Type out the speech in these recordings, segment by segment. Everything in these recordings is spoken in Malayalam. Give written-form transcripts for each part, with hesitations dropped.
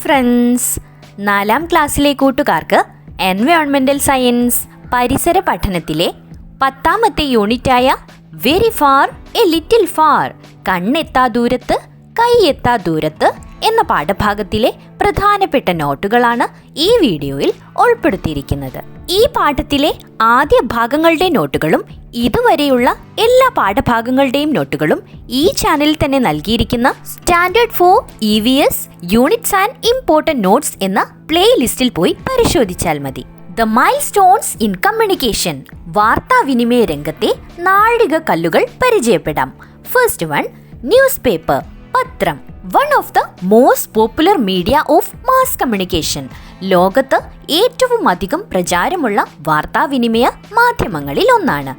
ഫ്രണ്ട്സ്, 4ാം ക്ലാസ്സിലെ കൂട്ടുകാർക്ക് എൻവയോൺമെൻ്റൽ സയൻസ് പരിസര പഠനത്തിലെ 10ാമത്തെ യൂണിറ്റായ very far a little far, കണ്ണെത്താ ദൂരത്ത് കൈയെത്താ ദൂരത്ത് എന്ന പാഠഭാഗത്തിലെ പ്രധാനപ്പെട്ട നോട്ടുകളാണ് ഈ വീഡിയോയിൽ ഉൾപ്പെടുത്തിയിരിക്കുന്നത്. ഈ പാഠത്തിലെ ആദ്യ ഭാഗങ്ങളുടെ നോട്ടുകളും ഇതുവരെയുള്ള എല്ലാ പാഠഭാഗങ്ങളുടെയും നോട്ടുകളും ഈ ചാനലിൽ തന്നെ നൽകിയിരിക്കുന്ന standard four EVS units and important notes എന്ന പ്ലേലിസ്റ്റിൽ പോയി പരിശോധിച്ചാൽ മതി. The milestones in communication, വാർത്താവിനിമയ രംഗത്തെ നാഴിക കല്ലുകൾ പരിചയപ്പെടാം. ഫസ്റ്റ് വൺ, ന്യൂസ് പേപ്പർ, പത്രം. One of the most popular media of mass communication, ലോകത്ത് ഏറ്റവും അധികം പ്രചാരമുള്ള വാർത്താവിനിമയ മാധ്യമങ്ങളിൽ ഒന്നാണ്.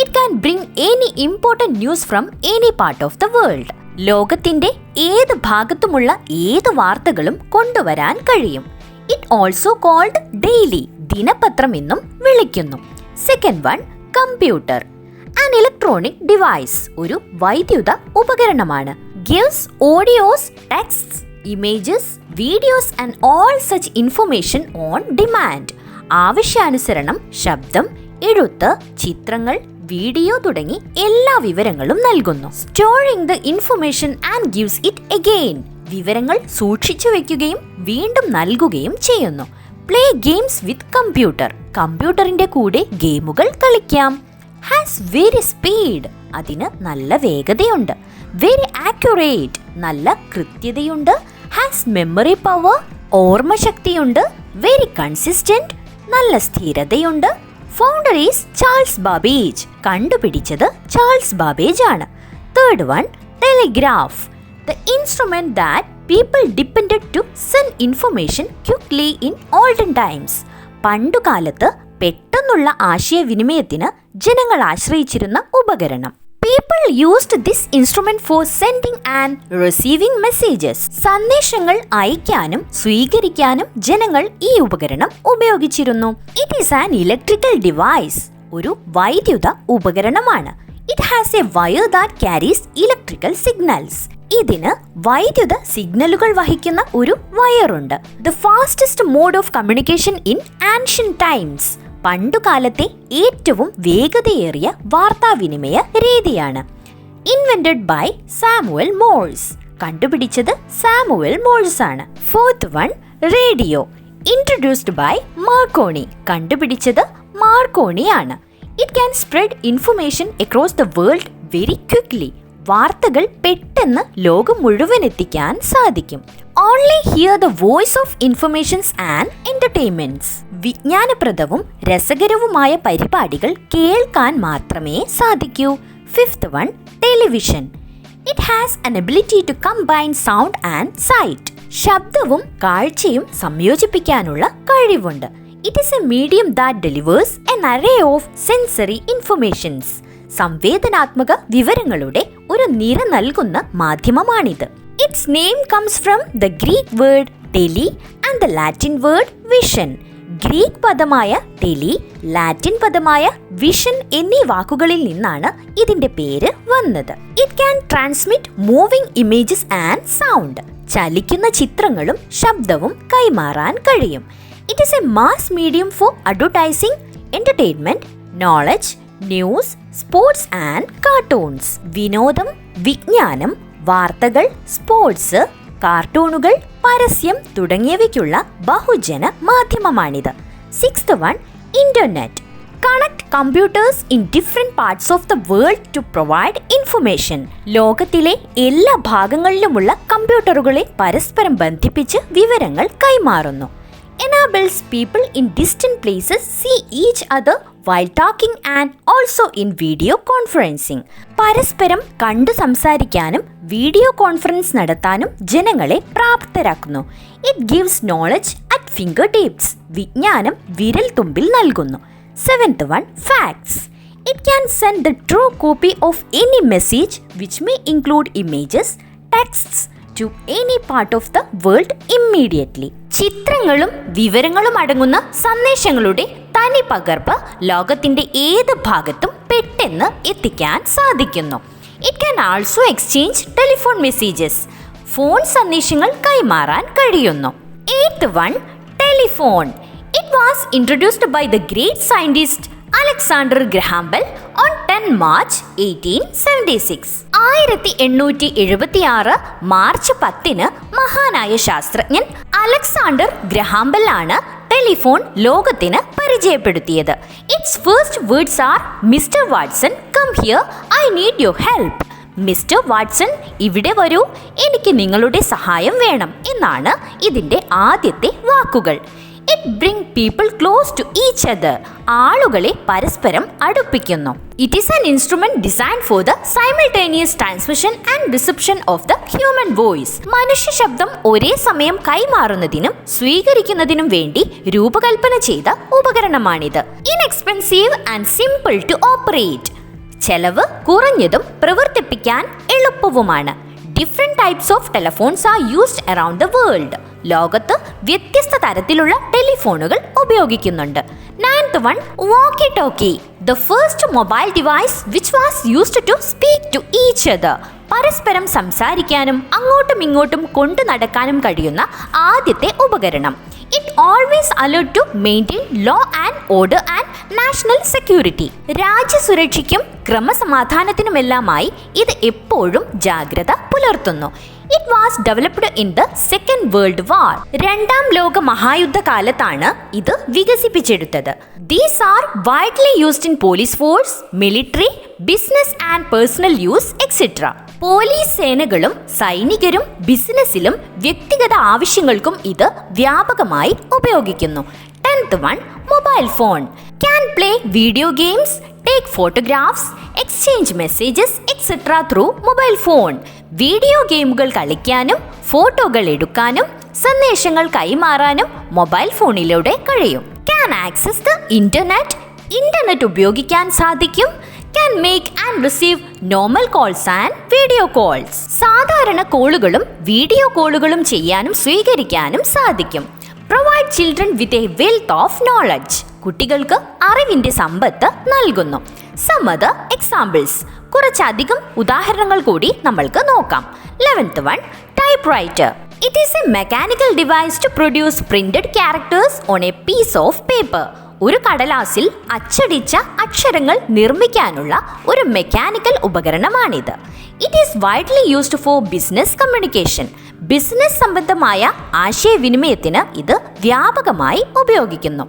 It can bring any important news from any part of the world. ലോകത്തിന്റെ ഏത് ഭാഗത്തുമുള്ള ഏത് വാർത്തകളും കൊണ്ടുവരാൻ കഴിയും. ഇറ്റ് ഓൾസോ കോൾഡ് ഡെയിലി, ദിനപത്രം എന്നും വിളിക്കുന്നു. Second one, computer. An electronic device, ഒരു വൈദ്യുത ഉപകരണമാണ്. Gives audios, texts, images, videos and all such information on demand. ആവശ്യാനുസരണം ശബ്ദം, എഴുത്ത്, ചിത്രങ്ങൾ, വീഡിയോ തുടങ്ങി എല്ലാ വിവരങ്ങളും നൽകുന്നു. Storing the information and gives it again, വിവരങ്ങൾ സൂക്ഷിച്ചു വെക്കുകയും വീണ്ടും നൽകുകയും ചെയ്യുന്നു. പ്ലേ ഗെയിംസ് വിത്ത് കമ്പ്യൂട്ടർ, കമ്പ്യൂട്ടറിന്റെ കൂടെ ഗെയിമുകൾ കളിക്കാം. ഹാസ് വെരി സ്പീഡ്, അതിന് നല്ല വേഗതയുണ്ട്. വെരി ആക്യുറേറ്റ്, നല്ല കൃത്യതയുണ്ട്. ഹാസ് മെമ്മറി പവർ, ഓർമ്മശക്തിയുണ്ട്. വെരി കൺസിസ്റ്റന്റ്, നല്ല സ്ഥിരതയുണ്ട്. ഫൗണ്ടർ ഈസ് ചാൾസ് ബാബേജ്, കണ്ടുപിടിച്ചത് ചാൾസ് ബാബേജ് ആണ്. Third one, telegraph. The instrument that people depended to send information quickly in olden times. പണ്ടുകാലത്ത് പെട്ടെന്നുള്ള ആശയവിനിമയത്തിന് ജനങ്ങൾ ആശ്രയിച്ചിരുന്ന ഉപകരണം. People used this instrument for sending and receiving messages. സന്ദേശങ്ങൾ അയക്കാനും സ്വീകരിക്കാനും ജനങ്ങൾ ഈ ഉപകരണം ഉപയോഗിച്ചിരുന്നു. It is an electrical device. ഒരു വൈദ്യുത ഉപകരണമാണ്. It has a wire that carries electrical signals. ഇതിന് വൈദ്യുത സിഗ്നലുകൾ വഹിക്കുന്ന ഒരു വയറുണ്ട്. The fastest mode of communication in ancient times, പണ്ടുകാലത്തെ ഏറ്റവും വേഗതയേറിയ വാർത്താവിനിമയ രീതിയാണ്. ഇൻവെന്റഡ് ബൈ സാമുവൽ മോഴ്സ്, കണ്ടുപിടിച്ചത് സാമുവൽ മോഴ്സ് ആണ്. Fourth one, radio. Introduced by Marconi, കണ്ടുപിടിച്ചത് മാർക്കോണി ആണ്. It can spread information across the world very quickly, വാർത്തകൾ പെട്ടെന്ന് ലോകം മുഴുവൻ എത്തിക്കാൻ സാധിക്കും. Only hear the voice of informations and entertainments, വിജ്ഞാനപ്രദവും രസകരവുമായ പരിപാടികൾ കേൾക്കാൻ മാത്രമേ സാധിക്കൂ. Fifth one, television. It has an ability to combine sound and sight. ശബ്ദവും കാഴ്ചയും സംയോജിപ്പിക്കാനുള്ള കഴിവുണ്ട്. It is a medium that delivers an array of sensory informations. സംവേദനാത്മക വിവരങ്ങളുടെ ഒരു നിര നൽകുന്ന മാധ്യമമാണിത്. Its name comes from the Greek word tele and the Latin word vision. Greek പദമായ ടെലി, ലാറ്റിൻ പദമായ വിഷൻ എന്നീ വാക്കുകളിൽ നിന്നാണ് ഇതിന്റെ പേര് വന്നത്. It can transmit moving images and sound. ചലിക്കുന്ന ചിത്രങ്ങളും ശബ്ദവും കൈമാറാൻ കഴിയും. It is a mass medium for advertising, entertainment, knowledge, news, sports and cartoons. വിനോദം, വിജ്ഞാനം, വാർത്തകൾ, സ്പോർട്സ്, കാർട്ടൂണുകൾ, പരസ്യം തുടങ്ങിയവയ്ക്കുള്ള ബഹുജന മാധ്യമമാണിത്. Sixth one, internet. Connect computers in different parts of the world to provide information. ലോകത്തിലെ എല്ലാ ഭാഗങ്ങളിലുമുള്ള കമ്പ്യൂട്ടറുകളെ പരസ്പരം ബന്ധിപ്പിച്ച് വിവരങ്ങൾ കൈമാറുന്നു. Enables people in distant places see each other while talking and also in video conferencing. പരസ്പരം കണ്ടു സംസാരിക്കാനും വീഡിയോ കോൺഫറൻസ് നടത്താനും ജനങ്ങളെ പ്രാപ്തരാക്കുന്നു. It gives knowledge at finger tips. വിജ്ഞാനം വിരൽ തുമ്പിൽ നൽകുന്നു. Seventh one, facts. It can send the true copy of any message which may include images, texts to any part of the world immediately. ചിത്രങ്ങളും വിവരങ്ങളും അടങ്ങുന്ന സന്ദേശങ്ങളുടെ തനി പകർപ്പ് ലോകത്തിന്റെ ഏത് ഭാഗത്തും പെട്ടെന്ന് എത്തിക്കാൻ സാധിക്കുന്നു. It can also exchange telephone messages. Phone സന്ദേശങ്ങൾ കൈമാറാൻ കഴിയുന്നു. Eighth one, telephone. It was introduced by the great scientist Alexander Graham Bell on 10 March 1876. 1876 March 10 മഹാനായ ശാസ്ത്രജ്ഞൻ അലക്സാണ്ടർ ഗ്രഹാം ബെൽ ആണ് ടെലിഫോൺ ലോകത്തിന് പരിചയപ്പെടുത്തിയത്. Its first words are Mister Watson come here I need your help. Mister Watson ഇവിടെ വരൂ, എനിക്ക് നിങ്ങളുടെ സഹായം വേണം എന്നാണ് ഇതിൻ്റെ ആദ്യത്തെ വാക്കുകൾ. It bring people close to each other. ആളുകളെ പരസ്പരം അടുപ്പിക്കുന്നു. It is an instrument design for the simultaneous transmission and reception of the human voice. മനുഷ്യ ശബ്ദം ഒരേ സമയം കൈമാറുന്നതിനും സ്വീകരിക്കുന്നതിനും വേണ്ടി രൂപകൽപ്പന ചെയ്ത ഉപകരണമാണിത്. Inexpensive and simple to operate. ചെലവ് കുറഞ്ഞതും പ്രവർത്തിപ്പിക്കാൻ എളുപ്പവുമാണ്. Different types of telephones are used around the world. ലോകത്ത് വ്യത്യസ്ത തരത്തിലുള്ള ടെലിഫോണുകൾ ഉപയോഗിക്കുന്നുണ്ട്. Ninth one, walkie-talkie. The first mobile device which was used to speak to each other. പരസ്പരം സംസാരിക്കാനും അങ്ങോട്ടും ഇങ്ങോട്ടും കൊണ്ടു നടക്കാനും കഴിയുന്ന ആദ്യത്തെ ഉപകരണം. It always allowed to maintain law and order and national security. രാജ്യസുരക്ഷയ്ക്കും ക്രമസമാധാനത്തിനുമെല്ലാമായി ഇത് എപ്പോഴും ജാഗ്രത പുലർത്തുന്നു. It was developed in the Second World War. രണ്ടാം ലോക മഹായുദ്ധകാലത്താണ് ഇത് വികസിപ്പിച്ചെടുത്തത്. These are widely used in police force, military, business and personal use, etc. Police സേനകളും സൈനികരും ബിസിനസ്സിലും വ്യക്തിഗത ആവശ്യങ്ങൾക്കും ഇത് വ്യാപകമായി ഉപയോഗിക്കുന്നു. 10th one, mobile phone. Can play video games, take photographs, exchange messages, etc. through mobile phone. Video ഗെയിമുകൾ കളിക്കാനും ഫോട്ടോകൾ എടുക്കാനും സന്ദേശങ്ങൾ കൈമാറാനും മൊബൈൽ ഫോണിലൂടെ കഴിയും. Can access the internet. Internet ഉപയോഗിക്കാൻ സാധിക്കും. Can make and receive normal calls and video calls. സാധാരണ കോളുകളും വീഡിയോ കോളുകളും ചെയ്യാനും സ്വീകരിക്കാനും സാധിക്കും. Provide children with a wealth of knowledge. കുട്ടികൾക്ക് അറിവിന്റെ സമ്പത്ത് നൽകുന്നു. Some other examples. കുറച്ചധികം ഉദാഹരണങ്ങൾ കൂടി നമ്മൾക്ക് നോക്കാം. 11th one, typewriter. It is a mechanical device to produce printed characters on a piece of paper. ഒരു കടലാസിൽ അച്ചടിച്ച അക്ഷരങ്ങൾ നിർമ്മിക്കാനുള്ള ഒരു മെക്കാനിക്കൽ ഉപകരണമാണിത്. It is widely used for business communication. Business സംബന്ധമായ ആശയവിനിമയത്തിന് ഇത് വ്യാപകമായി ഉപയോഗിക്കുന്നു.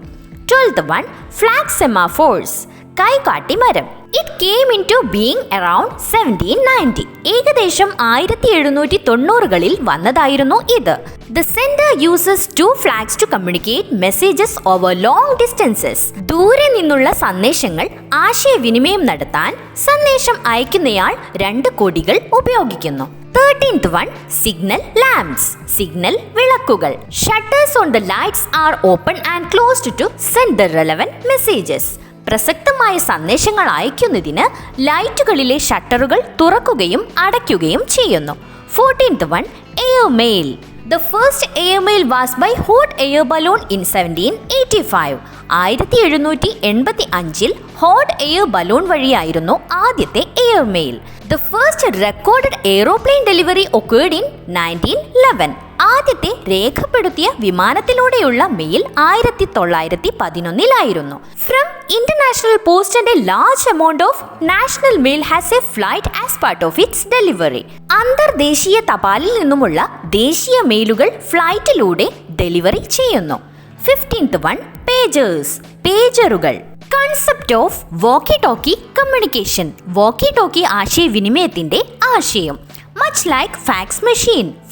12th one, flag semaphores. കൈകാട്ടി മരം. It came into being around 1790. ഏകദേശം 1790കളിൽ വന്നതായിരുന്നു ഇത്. The sender uses 2 flags to communicate messages over long distances. ദൂരെ നിന്നുള്ള സന്ദേശങ്ങൾ ആശയവിനിമയം നടത്താൻ സന്ദേശം അയക്കുന്നയാൾ 2 കൊടികൾ ഉപയോഗിക്കുന്നു. 13th one, signal lamps. Signal വിളക്കുകൾ. Shutters on the lights are open and closed to send the relevant messages. പ്രസക്തമായ സന്ദേശങ്ങൾ അയക്കുന്നതിന് ലൈറ്റുകളിലെ ഷട്ടറുകൾ തുറക്കുകയും അടയ്ക്കുകയും ചെയ്യുന്നു. 14th one, air mail. The first air mail was by hot air balloon in 1785. 1785 hot air balloon വഴിയായിരുന്നു ആദ്യത്തെ air mail. The first recorded aeroplane delivery occurred in 1911. ആദ്യത്തെ രേഖപ്പെടുത്തിയ വിമാനത്തിലൂടെയുള്ള mail 1911 From international post and a large amount of national mail has a flight as part of its delivery. അന്തർദേശീയ തപാലിൽ നിന്നുമുള്ള ദേശീയ മെയിലുകൾ ഫ്ലൈറ്റിലൂടെ ഡെലിവറി ചെയ്യുന്നു. 15th one, pagers. പേജറുകൾ. Concept of walkie talkie communication. Walkie talkie ആശയവിനിമയത്തിന്റെ ആശയം മച്ച് ലൈക്ക്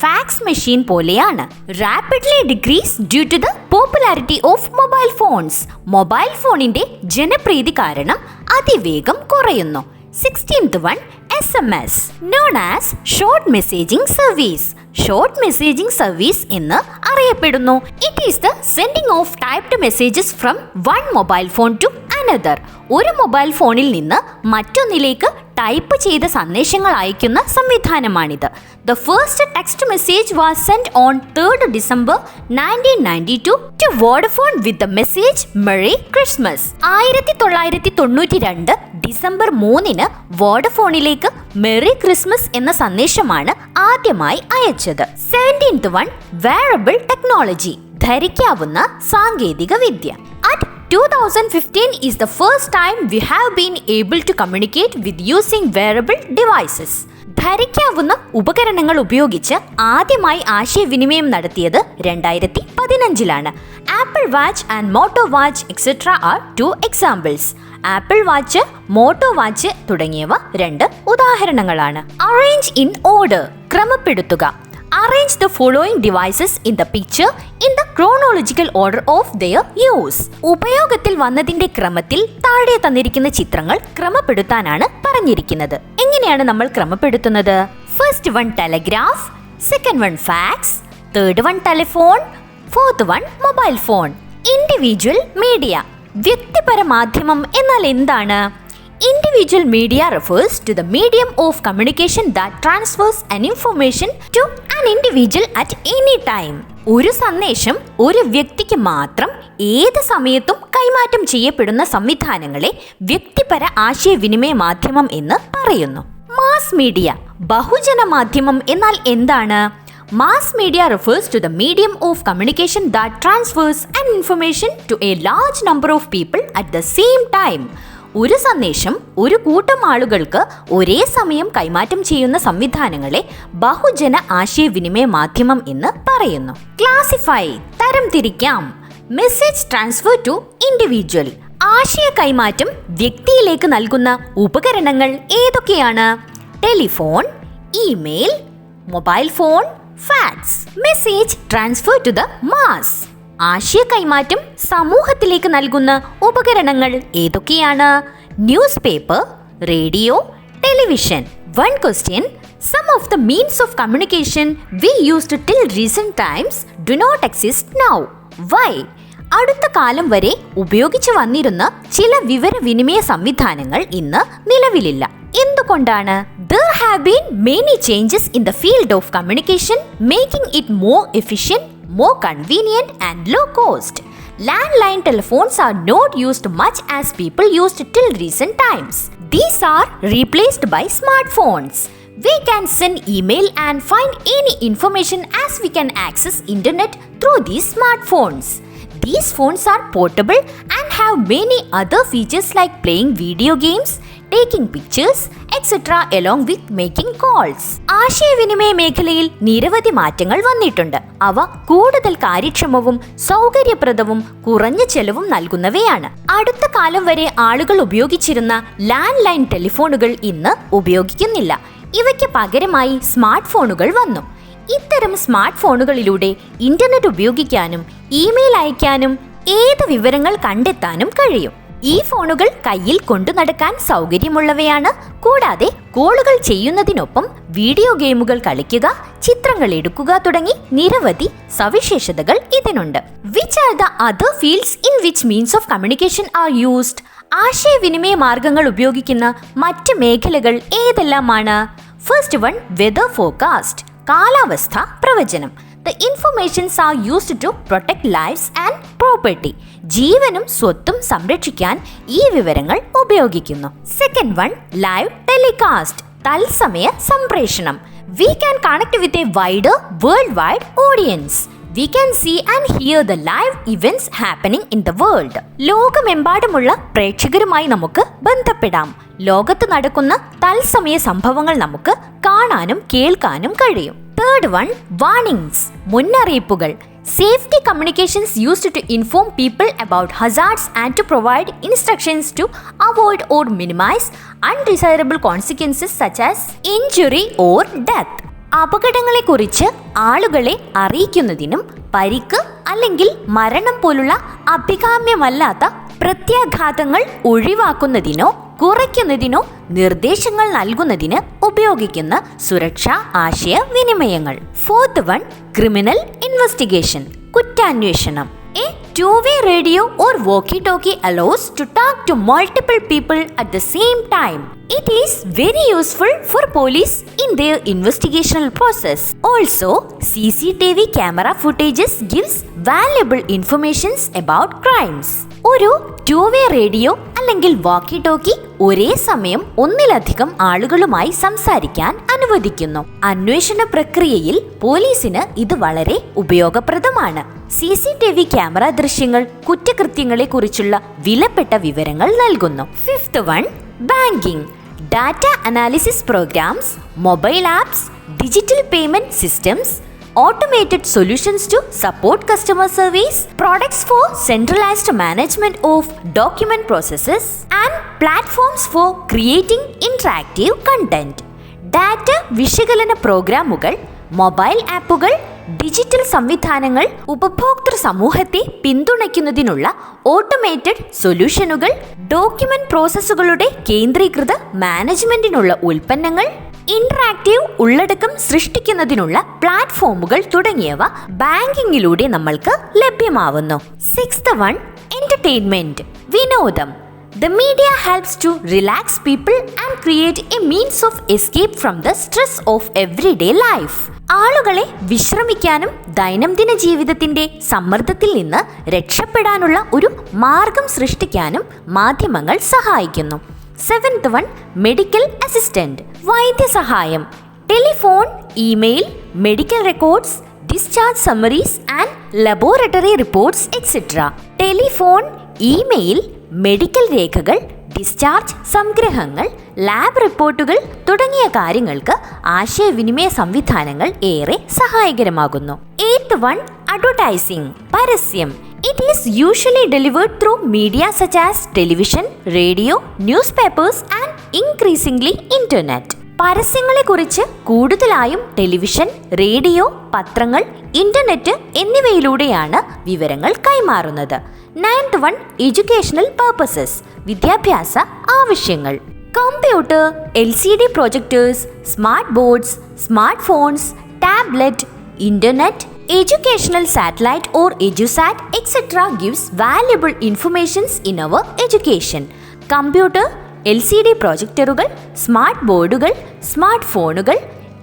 ഫാക്സ് മെഷീൻ പോലെയാണ്. Rapidly decrease due to the popularity of mobile phones. Mobile ഫോണിന്റെ ജനപ്രീതി കാരണം അതിവേഗം കുറയുന്നു. 16th one, SMS, known as short messaging service. Short messaging service എന്ന് അറിയപ്പെടുന്നു. It is the sending of typed messages from one mobile phone to another, ഒരു മൊബൈൽ ഫോണിൽ നിന്ന് മറ്റൊന്നിലേക്ക് ടൈപ്പ് ചെയ്ത സന്ദേശങ്ങൾ അയക്കുന്ന സംവിധാനമാണിത്. The first text message was sent on 3rd December 1992 to Vodafone with the message Merry Christmas. 1992 December 3-ന് വോഡഫോണിലേക്ക് മെറി ക്രിസ്മസ് എന്ന സന്ദേശമാണ് ആദ്യമായി അയച്ചത്. 17th one, wearable technology, ധരിക്കാവുന്ന സാങ്കേതിക വിദ്യ. At 2015 is the first time we have been able to communicate with using wearable devices. ധരിക്കാവുന്ന ഉപകരണങ്ങൾ ഉപയോഗിച്ച് ആദ്യമായി ആശയവിനിമയം നടത്തിയത് 2015-ലാണ്. Apple watch and Moto watch etcetera are 2 examples. Apple watch, Moto watch തുടങ്ങിയവ 2 ഉദാഹരണങ്ങളാണ്. അറേഞ്ച് ഇൻ ഓർഡർ, ക്രമപ്പെടുത്തുക. Arrange the following devices in the picture in the chronological order of their use. ഉപയോഗത്തിൽ വന്നതിന്റെ ക്രമത്തിൽ താഴെ തന്നിരിക്കുന്ന ചിത്രങ്ങൾ ക്രമപ്പെടുത്താനാണ് പറഞ്ഞിരിക്കുന്നത്. എങ്ങനെയാണ് നമ്മൾ ക്രമപ്പെടുത്തുന്നത്? First one telegraph, second one fax, third one telephone, fourth one mobile phone. Individual media, വ്യക്തിപര മാധ്യമം എന്നാൽ എന്താണ്? Individual media refers to the medium of communication that transfers an information to an individual at any time. ഒരു സന്ദേശം ഒരു വ്യക്തിക്ക് മാത്രം ഏത് സമയത്തും കൈമാറ്റം ചെയ്യപ്പെടുന്ന സംവിധാനങ്ങളെ വ്യക്തിപര ആശയവിനിമയ മാധ്യമം എന്ന് പറയുന്നു. മാസ് മീഡിയ, ബഹുജന മാധ്യമം എന്നാൽ എന്താണ്? Mass media refers to the medium of communication that transfers an information to a large number of people at the same time. ഒരു സന്ദേശം ഒരു കൂട്ടം ആളുകൾക്ക് ഒരേ സമയം കൈമാറ്റം ചെയ്യുന്ന സംവിധാനങ്ങളെ ബഹുജന ആശയവിനിമയ മാധ്യമം എന്ന് പറയുന്നു. ക്ലാസിഫൈ, തരംതിരിക്കാം. മെസ്സേജ് ട്രാൻസ്ഫർ ടു ഇൻഡിവിജ്വൽ, ആശയ കൈമാറ്റം വ്യക്തിയിലേക്ക് നൽകുന്ന ഉപകരണങ്ങൾ ഏതൊക്കെയാണ്? Telephone, email, mobile phone, fax. Message transfer to the mass, ആശയ കൈമാറ്റം സമൂഹത്തിലേക്ക് നൽകുന്ന ഉപകരണങ്ങൾ ഏതൊക്കെയാണ്? Newspaper, radio, television. One question, some of the means of communication we used till recent times do not exist now. Why? അടുത്ത കാലം വരെ ഉപയോഗിച്ചു വന്നിരുന്ന ചില വിവരവിനിമയ സംവിധാനങ്ങൾ ഇന്ന് നിലവിലില്ല. എന്തുകൊണ്ടാണ്? There have been many changes in the field of communication, making it more efficient, more convenient and low cost. Landline telephones are not used much as people used till recent times. These are replaced by smartphones. We can send email and find any information as we can access internet through these smartphones. These phones are portable and have many other features like playing video games, taking pictures, etc. along with making calls. ആശയവിനിമയ മേഖലയിൽ നിരവധി മാറ്റങ്ങൾ വന്നിട്ടുണ്ട്. അവ കൂടുതൽ കാര്യക്ഷമവും സൗകര്യപ്രദവും കുറഞ്ഞ ചെലവും നൽകുന്നവയാണ്. അടുത്ത കാലം വരെ ആളുകൾ ഉപയോഗിച്ചിരുന്ന ലാൻഡ് ലൈൻ ടെലിഫോണുകൾ ഇന്ന് ഉപയോഗിക്കുന്നില്ല. ഇവയ്ക്ക് പകരമായി സ്മാർട്ട് ഫോണുകൾ വന്നു. ഇത്തരം സ്മാർട്ട് ഫോണുകളിലൂടെ ഇന്റർനെറ്റ് ഉപയോഗിക്കാനും ഇമെയിൽ അയക്കാനും ഏത് വിവരങ്ങൾ കണ്ടെത്താനും കഴിയും. ഈ ഫോണുകൾ കയ്യിൽ കൊണ്ടു നടക്കാൻ സൗകര്യമുള്ളവയാണ്. കൂടാതെ കോളുകൾ ചെയ്യുന്നതിനൊപ്പം വീഡിയോ ഗെയിമുകൾ കളിക്കുക, ചിത്രങ്ങൾ എടുക്കുക തുടങ്ങി നിരവധി സവിശേഷതകൾ ഇതിനുണ്ട്. Which are the other fields in which means of communication are used? ആശയവിനിമയ മാർഗങ്ങൾ ഉപയോഗിക്കുന്ന മറ്റ് മേഖലകൾ ഏതെല്ലാമാണ്? ഫസ്റ്റ് വൺ, വെദർ ഫോർകാസ്റ്റ്, കാലാവസ്ഥ പ്രവചനം. The informations are used to protect lives and property. ജീവനും സ്വത്തും സംരക്ഷിക്കാൻ ഈ വിവരങ്ങൾ ഉപയോഗിക്കുന്നു. സെക്കൻഡ് വൺ, ലൈവ് ടെലികാസ്റ്റ്, തത്സമയ സംപ്രേഷണം. We can connect with a wider worldwide audience. We can see and hear the live events happening in the world. ലോകമെമ്പാടുമുള്ള പ്രേക്ഷകരുമായി നമുക്ക് ബന്ധപ്പെടാം. ലോകത്ത് നടക്കുന്ന തത്സമയ സംഭവങ്ങൾ നമുക്ക് കാണാനും കേൾക്കാനും കഴിയും. തേർഡ് വൺ, വാർണിംഗ്സ്, മുന്നറിയിപ്പുകൾ. Safety communications used to inform people about hazards and to provide instructions to avoid or minimize undesirable consequences such as injury or death. അപകടങ്ങളെക്കുറിച്ച് ആളുകളെ അറിയിക്കുന്നതിനും പരിക്ക് അല്ലെങ്കിൽ മരണം പോലുള്ള അഭികാമ്യമല്ലാത്ത പ്രത്യാഘാതങ്ങൾ ഒഴിവാക്കുന്നതിനോ കുറയ്ക്കുന്നതിനോ നിർദ്ദേശങ്ങൾ നൽകുന്നതിന് ഉപയോഗിക്കുന്ന സുരക്ഷാ ആശയവിനിമയങ്ങൾ. ഫോർത്ത് വൺ, ക്രിമിനൽ ഇൻവെസ്റ്റിഗേഷൻ, കുറ്റാന്വേഷണം. A Two-way radio or walkie-talkie allows to talk to multiple people at the same time. It is very useful for police in their investigational process. Also, CCTV camera footages gives valuable information about crimes. ഒരു ടൂ-വേ റേഡിയോ അല്ലെങ്കിൽ വാക്കി ടോക്കി ഒരേ സമയം ഒന്നിലധികം ആളുകളുമായി സംസാരിക്കാൻ അനുവദിക്കുന്നു. അന്വേഷണ പ്രക്രിയയിൽ പോലീസിന് ഇത് വളരെ ഉപയോഗപ്രദമാണ്. CCTV ക്യാമറ ദൃശ്യങ്ങൾ കുറ്റകൃത്യങ്ങളെ കുറിച്ചുള്ള വിലപ്പെട്ട വിവരങ്ങൾ നൽകുന്നു. Fifth one, banking. Data analysis programs, mobile apps, digital payment systems, automated solutions to support customer service, products for centralized management of document processes, and platforms for creating interactive content. Data വിശകലന പ്രോഗ്രാമുകൾ, മൊബൈൽ ആപ്പുകൾ, ഡിജിറ്റൽ സംവിധാനങ്ങൾ, ഉപഭോക്തൃ സമൂഹത്തെ പിന്തുണയ്ക്കുന്നതിനുള്ള ഓട്ടോമേറ്റഡ് സൊല്യൂഷനുകൾ, ഡോക്യുമെന്റ് പ്രോസസ്സുകളുടെ കേന്ദ്രീകൃത മാനേജ്മെന്റിനുള്ള ഉൽപ്പന്നങ്ങൾ, ഇന്ററാക്റ്റീവ് ഉള്ളടക്കം സൃഷ്ടിക്കുന്നതിനുള്ള പ്ലാറ്റ്ഫോമുകൾ തുടങ്ങിയവ ബാങ്കിങ്ങിലൂടെ നമ്മൾക്ക് ലഭ്യമാവുന്നു. സിക്സ്ത് വൺ, എന്റർടൈൻമെന്റ്, വിനോദം. The media helps to relax people and create a means of escape from the stress of everyday life. ആളുകളെ വിശ്രമിക്കാനും ദൈനംദിന ജീവിതത്തിന്റെ സമ്മർദ്ദത്തിൽ നിന്ന് രക്ഷപ്പെടാനുള്ള ഒരു മാർഗം സൃഷ്ടിക്കാനും മാധ്യമങ്ങൾ സഹായിക്കുന്നു. സെവൻത് വൺ, മെഡിക്കൽ അസിസ്റ്റന്റ്, വൈദ്യസഹായം. Telephone, email, medical records, discharge summaries and laboratory reports etcetera. Telephone, email, medical രേഖകൾ, ഡിസ്ചാർജ് സംഗ്രഹങ്ങൾ, ലാബ് റിപ്പോർട്ടുകൾ തുടങ്ങിയ കാര്യങ്ങൾക്ക് ആശയവിനിമയ സംവിധാനങ്ങൾ ഏറെ സഹായകരമാകുന്നു. എയ്ത്ത് വൺ, അഡ്വർടൈസിംഗ്, പരസ്യം. It is usually delivered through media such as television, radio, newspapers and increasingly internet. പരസ്യങ്ങളെക്കുറിച്ച് കൂടുതലായും ടെലിവിഷൻ, റേഡിയോ, പത്രങ്ങൾ, ഇന്റർനെറ്റ് എന്നിവയിലൂടെയാണ് വിവരങ്ങൾ കൈമാറുന്നത്. നയൻത് വൺ, എഡ്യൂക്കേഷണൽ പർപ്പസസ്, വിദ്യാഭ്യാസ ആവശ്യങ്ങൾ. Computer, LCD projectors, smart boards, smart phones, tablet, internet, educational satellite or EduSat etc. gives valuable informations in our education. Computer, LCD പ്രൊജക്ടറുകൾ, സ്മാർട്ട് ബോർഡുകൾ, സ്മാർട്ട് ഫോണുകൾ,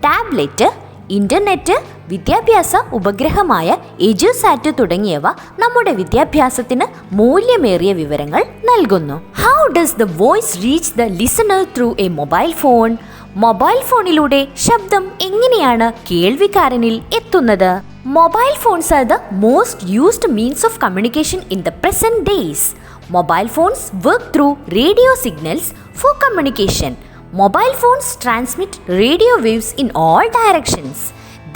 ടാബ്ലറ്റ്, ഇന്റർനെറ്റ്, വിദ്യാഭ്യാസ ഉപഗ്രഹമായ EduSat തുടങ്ങിയവ നമ്മുടെ വിദ്യാഭ്യാസത്തിന് മൂല്യമേറിയ വിവരങ്ങൾ നൽകുന്നു. How does the voice reach the listener through a mobile phone? Mobile ഫോണിലൂടെ ശബ്ദം എങ്ങനെയാണ് കേൾവിക്കാരനിൽ എത്തുന്നത്? Mobile phones are the most used means of communication in the present days. Mobile phones work through radio signals for communication. Mobile phones transmit radio waves in all directions.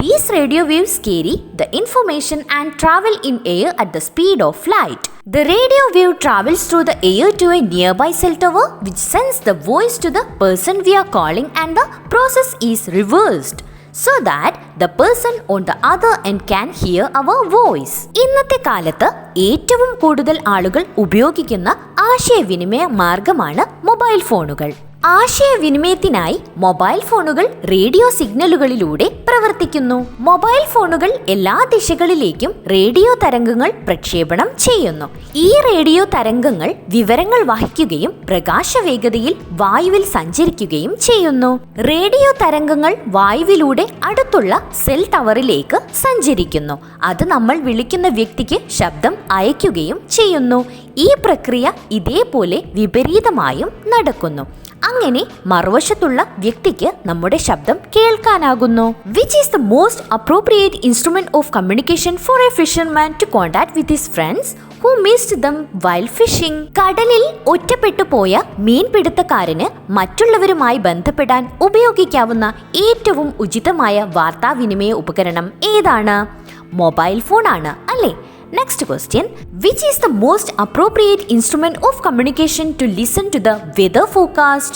These radio waves carry the information and travel in air at the speed of light. The radio wave travels through the air to a nearby cell tower which sends the voice to the person we are calling, and the process is reversed so that the person on the other end can hear our voice. ഇന്നത്തെ കാലത്ത് ഏറ്റവും കൂടുതൽ ആളുകൾ ഉപയോഗിക്കുന്ന ആശയവിനിമയ മാർഗമാണ് മൊബൈൽ ഫോണുകൾ. ആശയവിനിമയത്തിനായി മൊബൈൽ ഫോണുകൾ റേഡിയോ സിഗ്നലുകളിലൂടെ പ്രവർത്തിക്കുന്നു. മൊബൈൽ ഫോണുകൾ എല്ലാ ദിശകളിലേക്കും റേഡിയോ തരംഗങ്ങൾ പ്രക്ഷേപണം ചെയ്യുന്നു. ഈ റേഡിയോ തരംഗങ്ങൾ വിവരങ്ങൾ വഹിക്കുകയും പ്രകാശവേഗതയിൽ വായുവിൽ സഞ്ചരിക്കുകയും ചെയ്യുന്നു. റേഡിയോ തരംഗങ്ങൾ വായുവിലൂടെ അടുത്തുള്ള സെൽ ടവറിലേക്ക് സഞ്ചരിക്കുന്നു. അത് നമ്മൾ വിളിക്കുന്ന വ്യക്തിക്ക് ശബ്ദം അയക്കുകയും ചെയ്യുന്നു. ഈ പ്രക്രിയ ഇതേപോലെ വിപരീതമായും നടക്കുന്നു. അങ്ങനെ മറുവശത്തുള്ള വ്യക്തിക്ക് നമ്മുടെ ശബ്ദം കേൾക്കാനാകുന്നു. Which is the most appropriate instrument of communication for a fisherman to contact with his friends who missed them while fishing? കടലിൽ ഒറ്റപ്പെട്ടു പോയ മീൻപിടുത്തക്കാരന് മറ്റുള്ളവരുമായി ബന്ധപ്പെടാൻ ഉപയോഗിക്കാവുന്ന ഏറ്റവും ഉചിതമായ വാർത്താവിനിമയ ഉപകരണം ഏതാണ്? മൊബൈൽ ഫോൺ ആണ്, അല്ലേ? Next question. Which is the most appropriate instrument of communication to listen to the weather forecast?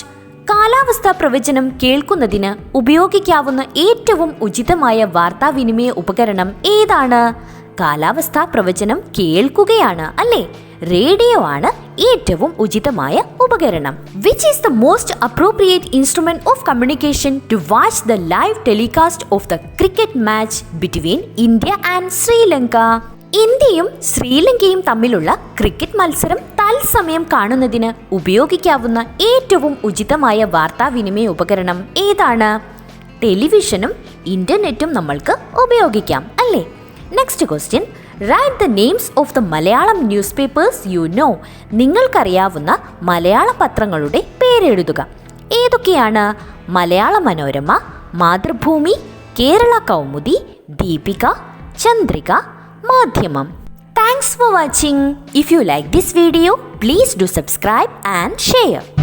കാലാവസ്ഥാ പ്രവചനം കേൾക്കുന്നതിന് ഉപയോഗിക്കാവുന്ന ഏറ്റവും ഉചിതമായ വാർത്താവിനിമയ ഉപകരണം ഏതാണ്? കാലാവസ്ഥാ പ്രവചനം കേൾക്കുകയാണ്, അല്ലേ? റേഡിയോ ആണ് ഏറ്റവും ഉചിതമായ ഉപകരണം. Which is the most appropriate instrument of communication to watch the live telecast of the cricket match between India and Sri Lanka? ഇന്ത്യയും ശ്രീലങ്കയും തമ്മിലുള്ള ക്രിക്കറ്റ് മത്സരം തത്സമയം കാണുന്നതിന് ഉപയോഗിക്കാവുന്ന ഏറ്റവും ഉചിതമായ വാർത്താവിനിമയ ഉപകരണം ഏതാണ്? ടെലിവിഷനും ഇന്റർനെറ്റും നമ്മൾക്ക് ഉപയോഗിക്കാം അല്ലേ? Next question, write the names of the Malayalam news papers you know. നിങ്ങൾക്കറിയാവുന്ന മലയാള പത്രങ്ങളുടെ പേരെഴുതുക. ഏതൊക്കെയാണ്? മലയാള മനോരമ, മാതൃഭൂമി, കേരള കൗമുദി, ദീപിക, ചന്ദ്രിക, മാധ്യമം. Thanks for watching. If you like this video, please do subscribe and share.